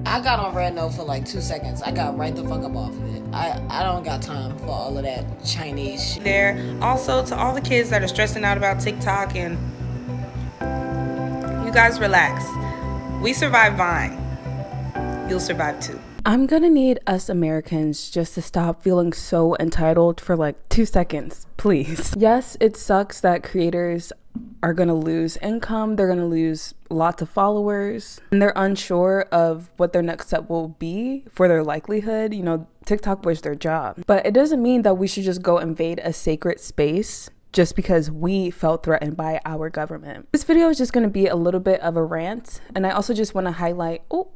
I got on Red Note for like 2 seconds. I got right the fuck up off of it. I don't got time for all of that Chinese shit. There. Also, to all the kids that are stressing out about TikTok, and you guys relax. We survived Vine. You'll survive too. I'm gonna need us Americans just to stop feeling so entitled for like 2 seconds, please. Yes, it sucks that creators are gonna lose income, they're gonna lose lots of followers, and they're unsure of what their next step will be for their livelihood. You know, TikTok was their job. But it doesn't mean that we should just go invade a sacred space just because we felt threatened by our government. This video is just gonna be a little bit of a rant, and I also just wanna highlight, oh,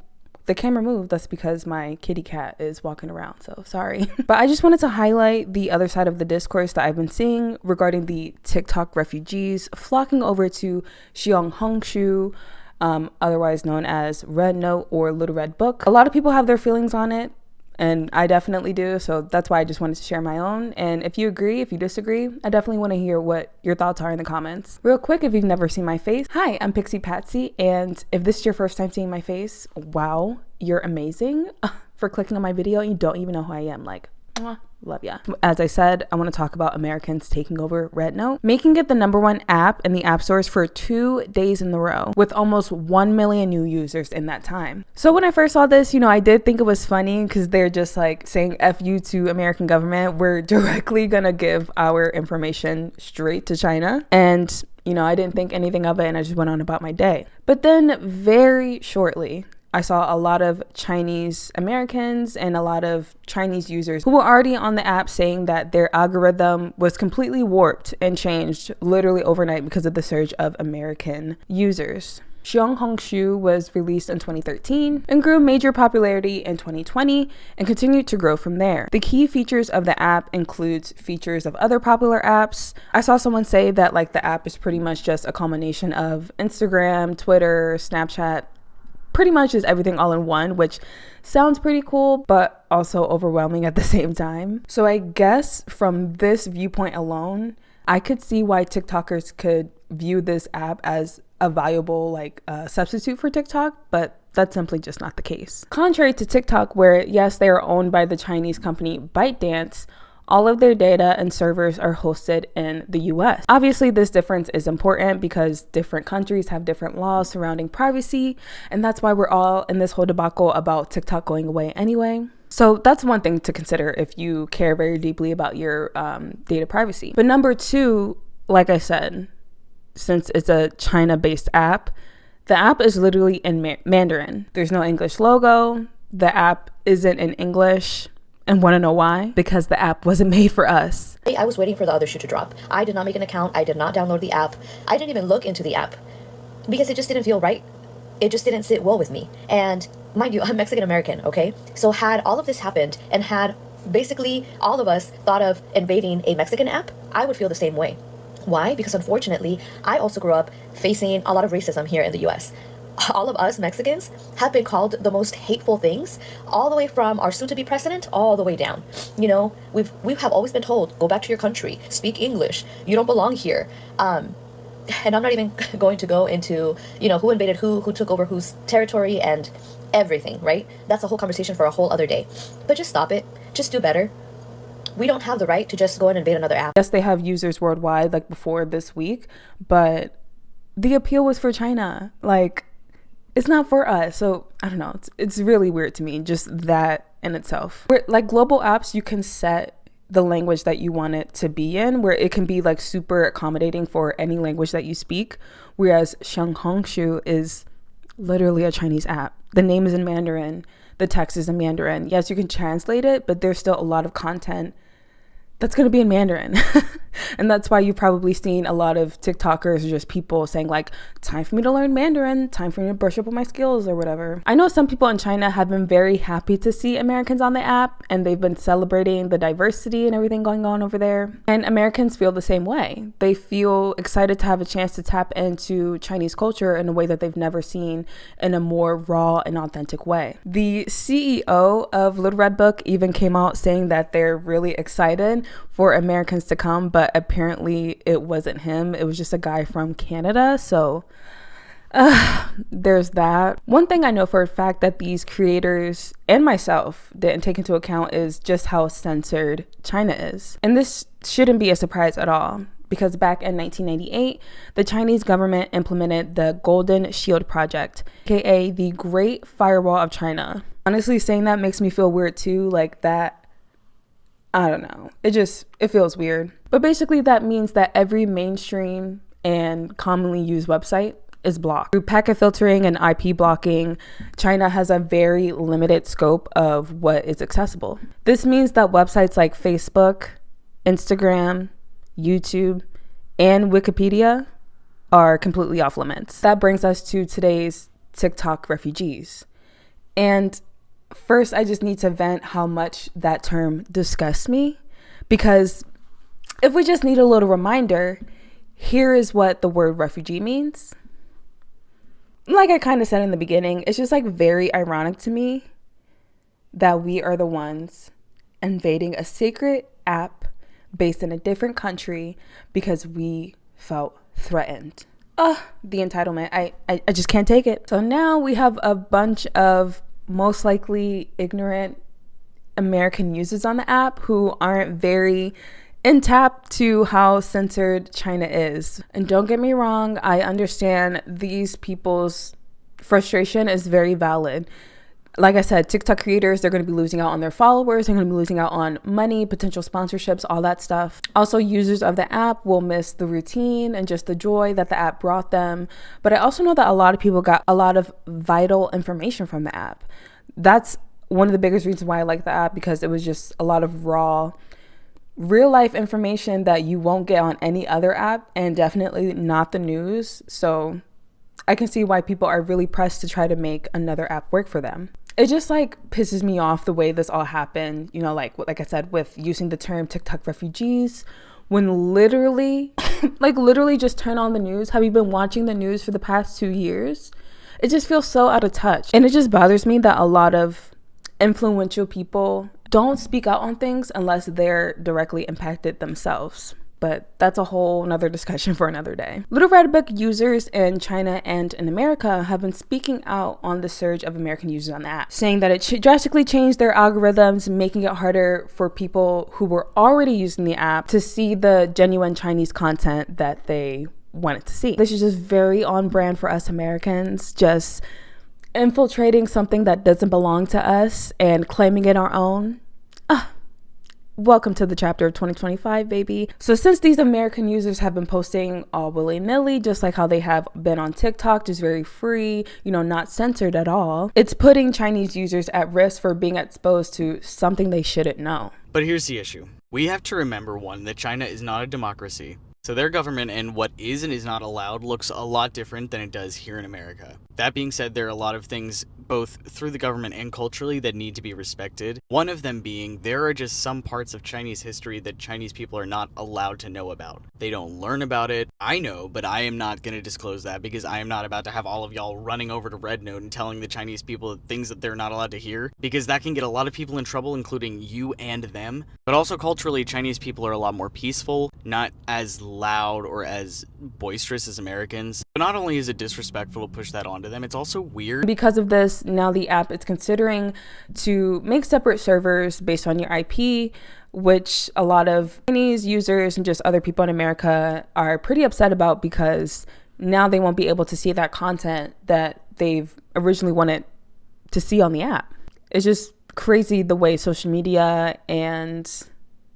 the camera moved. That's because my kitty cat is walking around, so sorry. But I just wanted to highlight the other side of the discourse that I've been seeing regarding the TikTok refugees flocking over to Xiaohongshu, otherwise known as Red Note or Little Red Book. A lot of people have their feelings on it, and I definitely do, so that's why I just wanted to share my own. And if you agree, if you disagree, I definitely want to hear what your thoughts are in the comments. Real quick, if you've never seen my face, hi, I'm PixiePatsy, and if this is your first time seeing my face, wow, you're amazing for clicking on my video. You don't even know who I am. Like, mwah. Love ya. As I said, I want to talk about Americans taking over Red Note, making it the #1 app in the app stores for 2 days in a row, with almost 1 million new users in that time. So when I first saw this, you know, I did think it was funny because they're just like saying F you to American government. We're directly gonna give our information straight to China. And, you know, I didn't think anything of it, and I just went on about my day. But then very shortly, I saw a lot of Chinese Americans and a lot of Chinese users who were already on the app saying that their algorithm was completely warped and changed literally overnight because of the surge of American users. Xiaohongshu was released in 2013 and grew major popularity in 2020 and continued to grow from there. The key features of the app includes features of other popular apps. I saw someone say that like the app is pretty much just a combination of Instagram, Twitter, Snapchat, pretty much is everything all in one, which sounds pretty cool, but also overwhelming at the same time. So I guess from this viewpoint alone, I could see why TikTokers could view this app as a valuable substitute for TikTok, but that's simply just not the case. Contrary to TikTok, where yes, they are owned by the Chinese company ByteDance, all of their data and servers are hosted in the US. Obviously, this difference is important because different countries have different laws surrounding privacy, and that's why we're all in this whole debacle about TikTok going away anyway. So that's one thing to consider if you care very deeply about your data privacy. But number two, like I said, since it's a China-based app, the app is literally in Mandarin. There's no English logo. The app isn't in English. And want to know why? Because the app wasn't made for us. I was waiting for the other shoe to drop. I did not make an account. I did not download the app. I didn't even look into the app because it just didn't feel right. It just didn't sit well with me. And mind you, I'm Mexican American, okay? So had all of this happened and had basically all of us thought of invading a Mexican app, I would feel the same way. Why? Because unfortunately, I also grew up facing a lot of racism here in the US. All of us Mexicans have been called the most hateful things, all the way from our soon-to-be president all the way down. You know, we have always been told, go back to your country, speak English, you don't belong here. And I'm not even going to go into, you know, who invaded who took over whose territory and everything, right? That's a whole conversation for a whole other day. But just stop it. Just do better. We don't have the right to just go and invade another app. Yes, they have users worldwide like before this week, but the appeal was for China. Like, it's not for us. So I don't know. It's really weird to me, just that in itself. Where, like global apps, you can set the language that you want it to be in, where it can be like super accommodating for any language that you speak. Whereas Xiaohongshu is literally a Chinese app. The name is in Mandarin. The text is in Mandarin. Yes, you can translate it, but there's still a lot of content that's going to be in Mandarin. And that's why you've probably seen a lot of TikTokers or just people saying like, time for me to learn Mandarin, time for me to brush up on my skills or whatever. I know some people in China have been very happy to see Americans on the app, and they've been celebrating the diversity and everything going on over there. And Americans feel the same way. They feel excited to have a chance to tap into Chinese culture in a way that they've never seen, in a more raw and authentic way. The CEO of Little Red Book even came out saying that they're really excited for Americans to come, but apparently it wasn't him. It was just a guy from Canada. So There's that. One thing I know for a fact that these creators and myself didn't take into account is just how censored China is. And this shouldn't be a surprise at all, because back in 1998, the Chinese government implemented the Golden Shield Project, aka the Great Firewall of China. Honestly, saying that makes me feel weird too, like that. I don't know. It feels weird. But basically that means that every mainstream and commonly used website is blocked. Through packet filtering and IP blocking, China has a very limited scope of what is accessible. This means that websites like Facebook, Instagram, YouTube, and Wikipedia are completely off limits. That brings us to today's TikTok refugees. And first, I just need to vent how much that term disgusts me, because if we just need a little reminder, here is what the word refugee means. Like I kind of said in the beginning, it's just like very ironic to me that we are the ones invading a sacred app based in a different country because we felt threatened. The entitlement. I just can't take it. So now we have a bunch of most likely ignorant American users on the app who aren't very in tap to how censored China is. And don't get me wrong, I understand these people's frustration is very valid. Like I said, TikTok creators, they're going to be losing out on their followers. They're going to be losing out on money, potential sponsorships, all that stuff. Also, users of the app will miss the routine and just the joy that the app brought them. But I also know that a lot of people got a lot of vital information from the app. That's one of the biggest reasons why I like the app, because it was just a lot of raw, real life information that you won't get on any other app, and definitely not the news. So I can see why people are really pressed to try to make another app work for them. It just like pisses me off the way this all happened, you know, like I said, with using the term TikTok refugees, when literally just turn on the news. Have you been watching the news for the past 2 years? It just feels so out of touch. And it just bothers me that a lot of influential people don't speak out on things unless they're directly impacted themselves. But that's a whole nother discussion for another day. Little Red Book users in China and in America have been speaking out on the surge of American users on the app, saying that it drastically changed their algorithms, making it harder for people who were already using the app to see the genuine Chinese content that they wanted to see. This is just very on brand for us Americans, just infiltrating something that doesn't belong to us and claiming it our own. Welcome to the chapter of 2025, baby. So since these American users have been posting all willy-nilly, just like how they have been on TikTok, just very free, you know, not censored at all, it's putting Chinese users at risk for being exposed to something they shouldn't know. But here's the issue. We have to remember, one, that China is not a democracy. So their government and what is and is not allowed looks a lot different than it does here in America. That being said, there are a lot of things, both through the government and culturally, that need to be respected. One of them being, there are just some parts of Chinese history that Chinese people are not allowed to know about. They don't learn about it. I know, but I am not going to disclose that, because I am not about to have all of y'all running over to Red Note and telling the Chinese people things that they're not allowed to hear, because that can get a lot of people in trouble, including you and them. But also culturally, Chinese people are a lot more peaceful, not as loud or as boisterous as Americans. But not only is it disrespectful to push that onto them, it's also weird. Because of this, now the app is considering to make separate servers based on your IP, which a lot of Chinese users and just other people in America are pretty upset about, because now they won't be able to see that content that they've originally wanted to see on the app. It's just crazy the way social media and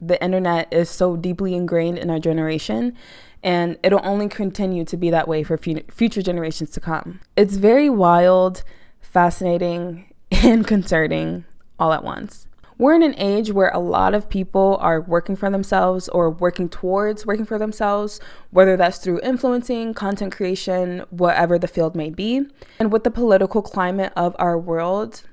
the internet is so deeply ingrained in our generation, and it'll only continue to be that way for future generations to come. It's very wild, fascinating, and concerning all at once. We're in an age where a lot of people are working for themselves or working towards working for themselves, whether that's through influencing, content creation, whatever the field may be. And with the political climate of our world,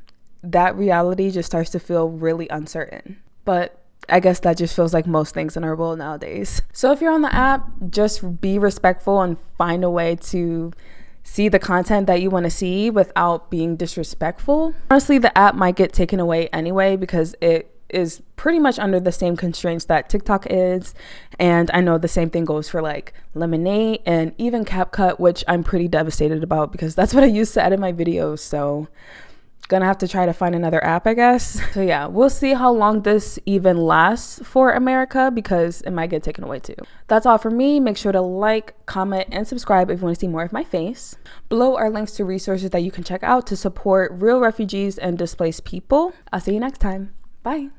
that reality just starts to feel really uncertain. But I guess that just feels like most things in our world nowadays. So if you're on the app, just be respectful and find a way to see the content that you want to see without being disrespectful. Honestly, the app might get taken away anyway, because it is pretty much under the same constraints that TikTok is. And I know the same thing goes for like Lemonade and even CapCut, which I'm pretty devastated about because that's what I used to edit my videos. So gonna have to try to find another app, I guess. So yeah, we'll see how long this even lasts for America because it might get taken away too. That's all for me. Make sure to like, comment, and subscribe if you want to see more of my face. Below are links to resources that you can check out to support real refugees and displaced people. I'll see you next time. Bye.